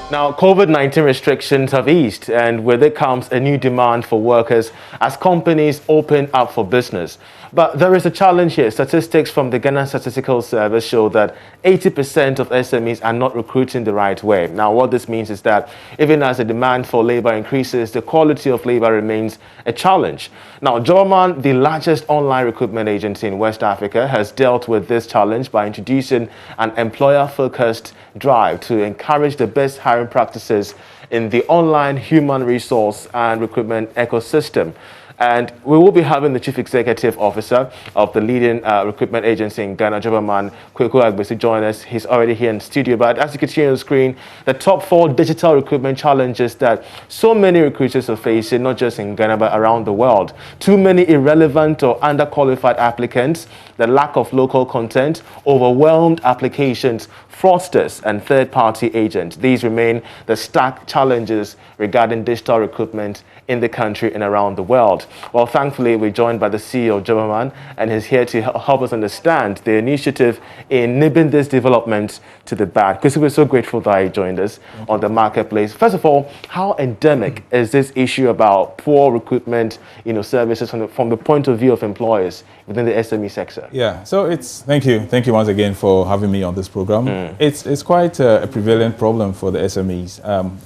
Now, COVID-19 restrictions have eased, and with it comes a new demand for workers as companies open up for business. But there is a challenge here. Statistics from the Ghana Statistical Service show that 80% of SMEs are not recruiting the right way. Now, what this means is that even as the demand for labor increases, the quality of labor remains a challenge. Now, Jobberman, the largest online recruitment agency in West Africa, has dealt with this challenge by introducing an employer-focused drive to encourage the best hiring practices in the online human resource and recruitment ecosystem. And we will be having the Chief Executive Officer of the leading recruitment agency in Ghana, Jobberman, Kwaku Agbesi, join us. He's already here in studio. But as you can see on the screen, the top 4 digital recruitment challenges that so many recruiters are facing, not just in Ghana, but around the world. Too many irrelevant or underqualified applicants, the lack of local content, overwhelmed applications, fraudsters, and third-party agents. These remain the stark challenges regarding digital recruitment in the country and around the world. Well, thankfully, we're joined by the CEO of Jobberman, and he's here to help us understand the initiative in nibbling this development to the bud. Because we're so grateful that he joined us on the marketplace. First of all, how endemic is this issue about poor recruitment, services from the point of view of employers within the SME sector? Yeah, so thank you once again for having me on this program. It's quite a prevalent problem for the SMEs,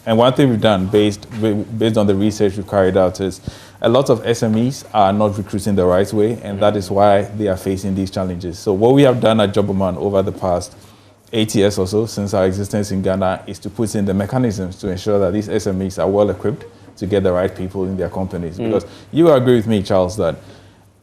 and one thing we've done based on the research we've carried out is a lot of SMEs are not recruiting the right way, and that is why they are facing these challenges. So what we have done at Jobberman over the past 8 years or so since our existence in Ghana is to put in the mechanisms to ensure that these SMEs are well equipped to get the right people in their companies. Because you agree with me, Charles, that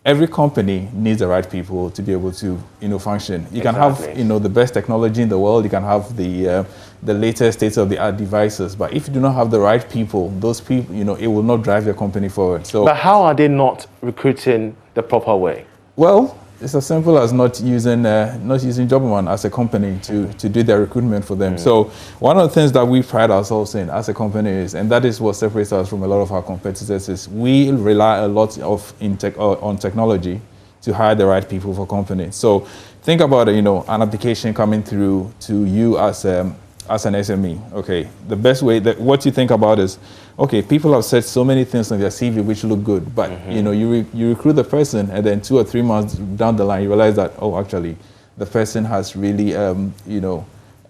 every company needs the right people to be able to, function. You can have, the best technology in the world. You can have the latest state-of-the-art devices, but if you do not have the right people, those people, it will not drive your company forward. So, but how are they not recruiting the proper way? Well, it's as simple as not using Jobberman as a company to do their recruitment for them. So one of the things that we pride ourselves in as a company is, and that is what separates us from a lot of our competitors, is we rely a lot on technology to hire the right people for companies. So think about it, an application coming through to you as an SME. Okay, the best way what you think about is, okay, people have said so many things on their CV which look good, but you recruit the person, and then 2 or 3 months down the line you realize that, oh, actually the person has really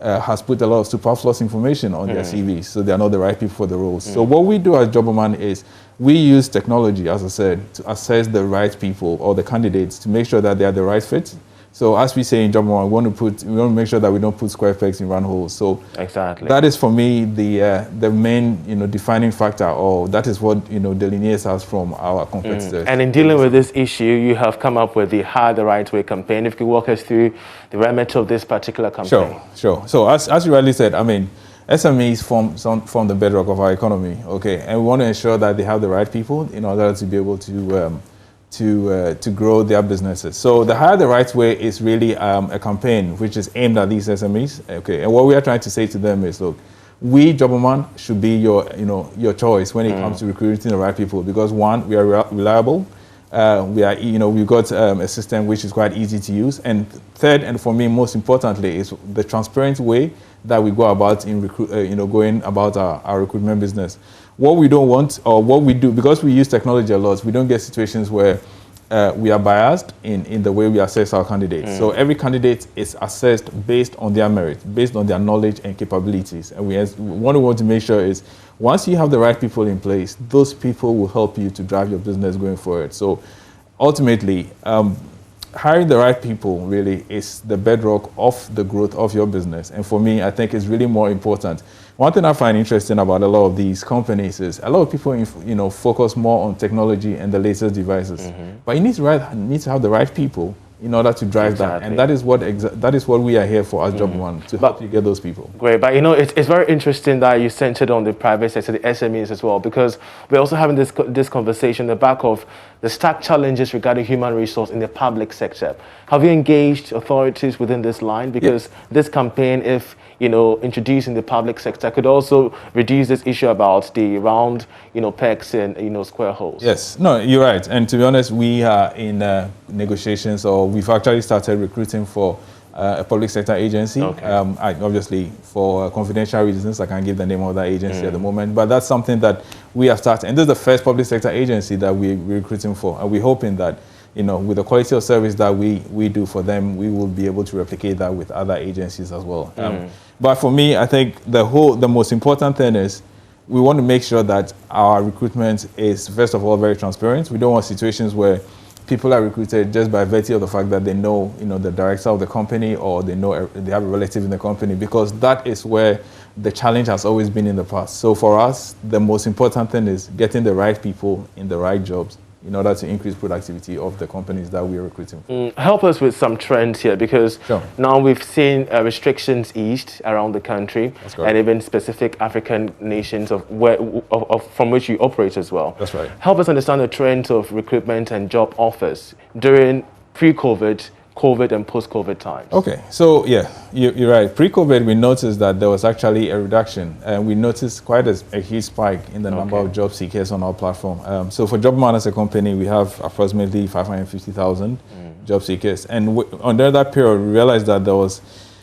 has put a lot of superfluous information on their CV, so they are not the right people for the roles. So what we do as Jobberman is we use technology, as I said, to assess the right people or the candidates to make sure that they are the right fit. So as we say in Jobberman, we want to make sure that we don't put square pegs in round holes. So exactly, that is for me the main defining factor, or that is what delineates us from our competitors. And in dealing with this issue, you have come up with the Hire the Right Way campaign. If you could walk us through the remit of this particular campaign. Sure. So as you rightly said, SMEs form the bedrock of our economy. Okay, and we want to ensure that they have the right people in order to be able to grow their businesses. So the Hire the Right Way is really a campaign which is aimed at these SMEs. Okay, and what we are trying to say to them is, look, we Jobberman should be your choice when it comes to recruiting the right people, because one, we are reliable. We've got a system which is quite easy to use, and third, and for me most importantly, is the transparent way that we go about going about our recruitment business. What we don't want, or what we do, because we use technology a lot, we don't get situations where we are biased in the way we assess our candidates. So every candidate is assessed based on their merit, based on their knowledge and capabilities. And what we want to make sure is, once you have the right people in place, those people will help you to drive your business going forward. So ultimately, hiring the right people really is the bedrock of the growth of your business. And for me, I think it's really more important. One thing I find interesting about a lot of these companies is a lot of people, focus more on technology and the latest devices. But you need to have the right people in order to drive that, and that is what we are here for as Jobberman, to help you get those people. Great, but it's very interesting that you centered on the private sector, the SMEs as well, because we're also having this conversation in the back of the stark challenges regarding human resource in the public sector. Have you engaged authorities within this line? Because this campaign, if introducing the public sector, could also reduce this issue about the round, pegs and square holes. Yes, no, you're right. And to be honest, we are in negotiations, or we've actually started recruiting for a public sector agency. Okay. Obviously, for confidential reasons, I can't give the name of that agency at the moment, but that's something that we have started. And this is the first public sector agency that we're recruiting for. And we're hoping that, with the quality of service that we do for them, we will be able to replicate that with other agencies as well. But for me, I think the most important thing is we want to make sure that our recruitment is, first of all, very transparent. We don't want situations where people are recruited just by virtue of the fact that they know, the director of the company, or they have a relative in the company, because that is where the challenge has always been in the past. So for us, the most important thing is getting the right people in the right jobs in order to increase productivity of the companies that we are recruiting for. Help us with some trends here, because Sure. now we've seen restrictions eased around the country, That's correct. and even specific African nations from which you operate as well. That's right. Help us understand the trends of recruitment and job offers during pre-COVID, COVID, and post-COVID times. Okay, so yeah, you're right. Pre-COVID, we noticed that there was actually a reduction, and we noticed quite a huge spike in the number of job seekers on our platform. So for Jobberman as a company, we have approximately 550,000 job seekers. And under that period, we realized that there was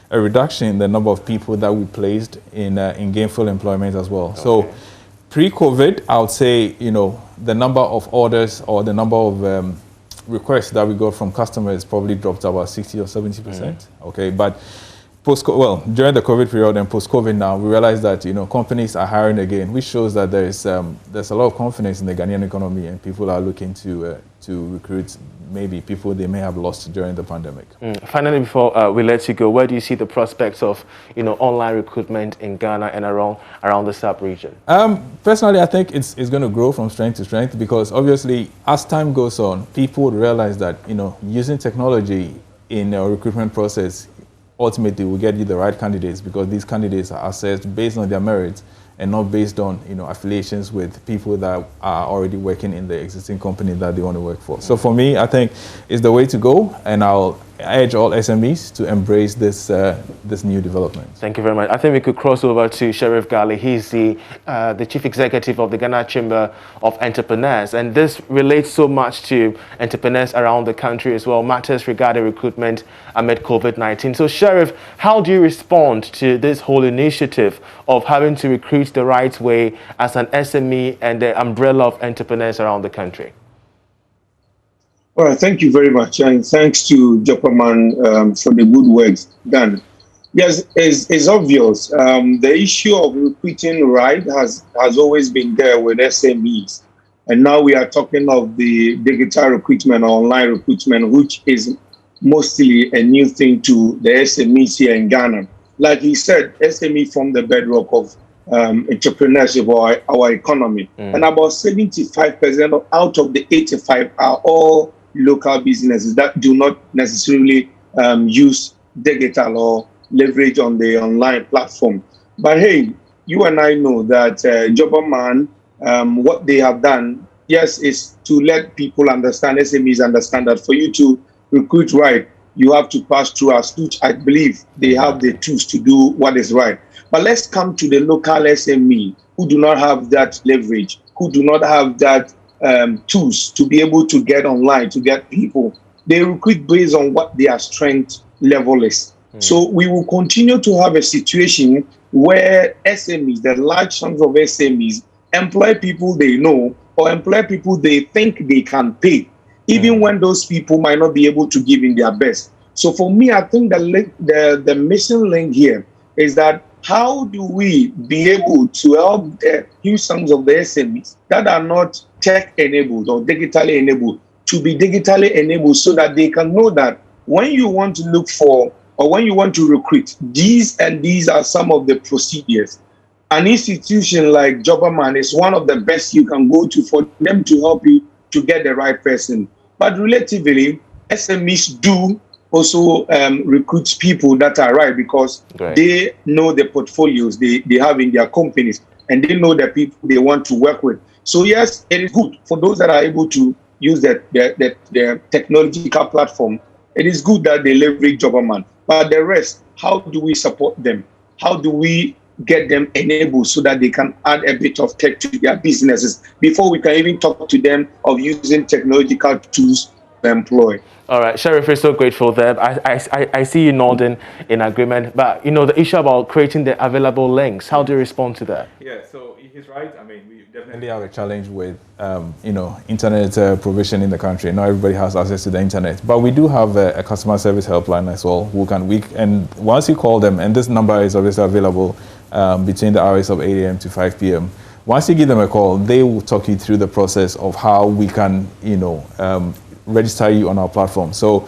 a reduction in the number of people that we placed in gainful employment as well. Okay. So pre-COVID, I would say, the number of orders or the number of requests that we got from customers probably dropped about 60 or 70%. Okay, but during the COVID period and post-COVID now, we realized that companies are hiring again, which shows that there's a lot of confidence in the Ghanaian economy, and people are looking to recruit maybe people they may have lost during the pandemic. Finally, before we let you go, where do you see the prospects of online recruitment in Ghana and around the sub-region? Personally, I think it's going to grow from strength to strength, because obviously as time goes on, people would realize that using technology in a recruitment process ultimately will get you the right candidates, because these candidates are assessed based on their merits and not based on affiliations with people that are already working in the existing company that they want to work for. So for me, I think it's the way to go, and I'll urge all SMEs to embrace this new development. Thank you very much. I think we could cross over to Sheriff Gali. He's the Chief Executive of the Ghana Chamber of Entrepreneurs, and this relates so much to entrepreneurs around the country as well, matters regarding recruitment amid COVID-19. So Sheriff, how do you respond to this whole initiative of having to recruit the right way as an SME and the umbrella of entrepreneurs around the country? All right, thank you very much, and thanks to Jobberman for the good work done. Yes, it's obvious. The issue of recruiting right has always been there with SMEs, and now we are talking of the digital recruitment or online recruitment, which is mostly a new thing to the SMEs here in Ghana. Like he said, SME form the bedrock of entrepreneurship or our economy, and about 75% out of the 85 are all local businesses that do not necessarily use digital or leverage on the online platform. But hey, you and I know that Jobberman, what they have done, yes, is to let people understand, SMEs understand that for you to recruit right, you have to pass through us, which I believe they have the tools to do what is right. But let's come to the local SME who do not have that leverage, who do not have that tools to be able to get online, to get people. They recruit based on what their strength level is. So we will continue to have a situation where SMEs, the large chunks of SMEs, employ people they know or employ people they think they can pay, even when those people might not be able to give in their best. So for me, I think the missing link here is that how do we be able to help the huge chunks of the SMEs that are not tech-enabled or digitally enabled to be digitally enabled, so that they can know that when you want to look for or when you want to recruit, these and these are some of the procedures. An institution like Jobberman is one of the best you can go to for them to help you to get the right person. But relatively, SMEs do also recruit people that are right, because they know the portfolios they have in their companies, and they know the people they want to work with. So yes, it is good for those that are able to use the technological platform. It is good that they leverage Jobberman. But the rest, how do we support them? How do we get them enabled so that they can add a bit of tech to their businesses before we can even talk to them of using technological tools employ. All right, Sheriff, we're so grateful there. I see you nodding in agreement, but the issue about creating the available links, how do you respond to that? Yeah, so he's right. I mean, we definitely have a challenge with, internet provision in the country. Not everybody has access to the internet, but we do have a customer service helpline as well. And once you call them, and this number is obviously available between the hours of 8 a.m. to 5 p.m. Once you give them a call, they will talk you through the process of how we can, register you on our platform. So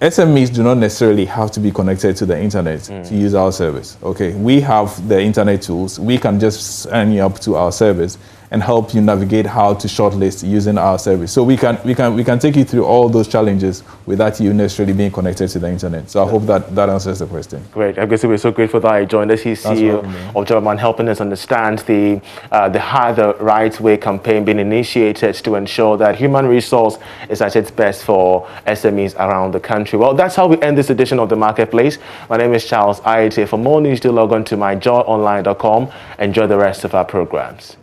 SMEs do not necessarily have to be connected to the internet to use our service. Okay, we have the internet tools. We can just sign you up to our service and help you navigate how to shortlist using our service. So we can take you through all those challenges without you necessarily being connected to the internet. So I hope that answers the question. Great. I guess we're so grateful that I joined us. He's CEO of Jobberman, helping us understand the Hire the Right Way campaign being initiated to ensure that human resource is at its best for SMEs around the country. Well, that's how we end this edition of The Marketplace. My name is Charles Aite. For more news, do log on to myjoyonline.com. Enjoy the rest of our programs.